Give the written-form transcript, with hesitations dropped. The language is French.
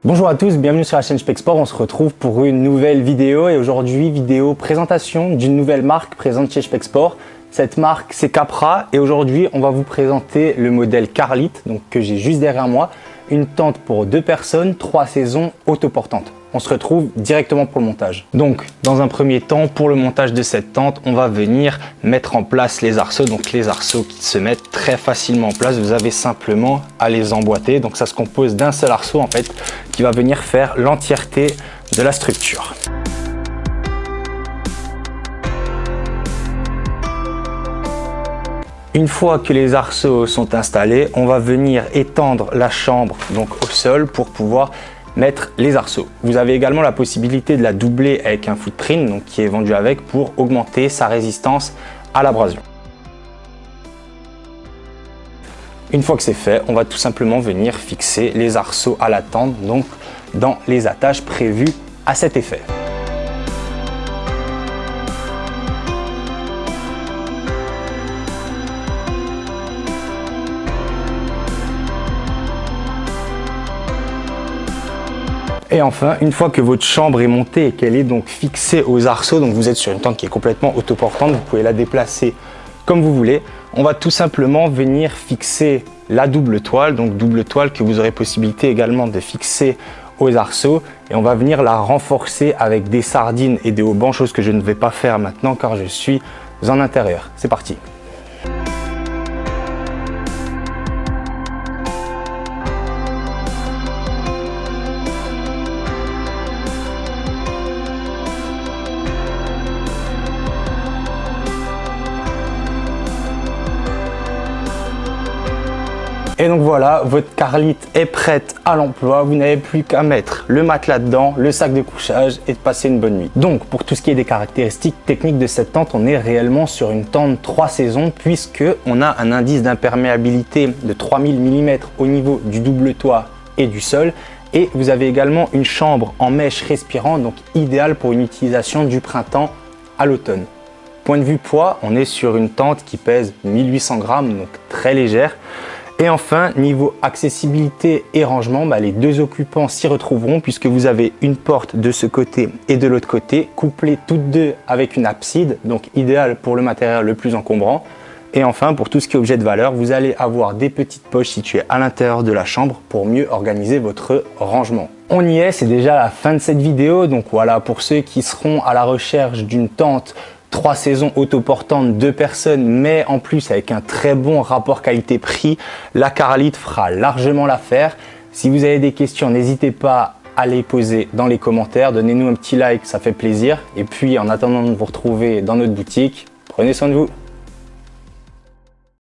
Bonjour à tous, bienvenue sur la chaîne Spexport. On se retrouve pour une nouvelle vidéo et aujourd'hui vidéo présentation d'une nouvelle marque présente chez Spexport. Cette marque c'est Capra et aujourd'hui on va vous présenter le modèle Carlite donc que j'ai juste derrière moi. Une tente pour 2 personnes, 3 saisons autoportante. On se retrouve directement pour le montage. Donc dans un premier temps pour le montage de cette tente on va venir mettre en place les arceaux. Donc les arceaux qui se mettent très facilement en place, vous avez simplement à les emboîter. Donc ça se compose d'un seul arceau en fait qui va venir faire l'entièreté de la structure. Une fois que les arceaux sont installés, on va venir étendre la chambre donc au sol pour pouvoir mettre les arceaux. Vous avez également la possibilité de la doubler avec un footprint donc qui est vendu avec pour augmenter sa résistance à l'abrasion. Une fois que c'est fait, on va tout simplement venir fixer les arceaux à la tente donc dans les attaches prévues à cet effet. Et enfin, une fois que votre chambre est montée et qu'elle est donc fixée aux arceaux, donc vous êtes sur une tente qui est complètement autoportante, vous pouvez la déplacer comme vous voulez. On va tout simplement venir fixer la double toile, donc double toile que vous aurez possibilité également de fixer aux arceaux. Et on va venir la renforcer avec des sardines et des haubans, chose que je ne vais pas faire maintenant car je suis en intérieur. C'est parti! Et donc voilà, votre Carlite est prête à l'emploi. Vous n'avez plus qu'à mettre le matelas dedans, le sac de couchage et de passer une bonne nuit. Donc pour tout ce qui est des caractéristiques techniques de cette tente, on est réellement sur une tente 3 saisons puisque on a un indice d'imperméabilité de 3000 mm au niveau du double toit et du sol. Et vous avez également une chambre en mèche respirante, donc idéale pour une utilisation du printemps à l'automne. Point de vue poids, on est sur une tente qui pèse 1800 grammes, donc très légère. Et enfin, niveau accessibilité et rangement, les 2 occupants s'y retrouveront puisque vous avez une porte de ce côté et de l'autre côté, couplées toutes deux avec une abside, donc idéal pour le matériel le plus encombrant. Et enfin, pour tout ce qui est objet de valeur, vous allez avoir des petites poches situées à l'intérieur de la chambre pour mieux organiser votre rangement. On y est, c'est déjà la fin de cette vidéo. Donc voilà, pour ceux qui seront à la recherche d'une tente 3 saisons autoportantes, 2 personnes, mais en plus avec un très bon rapport qualité-prix, la Carlite fera largement l'affaire. Si vous avez des questions, n'hésitez pas à les poser dans les commentaires. Donnez-nous un petit like, ça fait plaisir. Et puis en attendant de vous retrouver dans notre boutique, prenez soin de vous.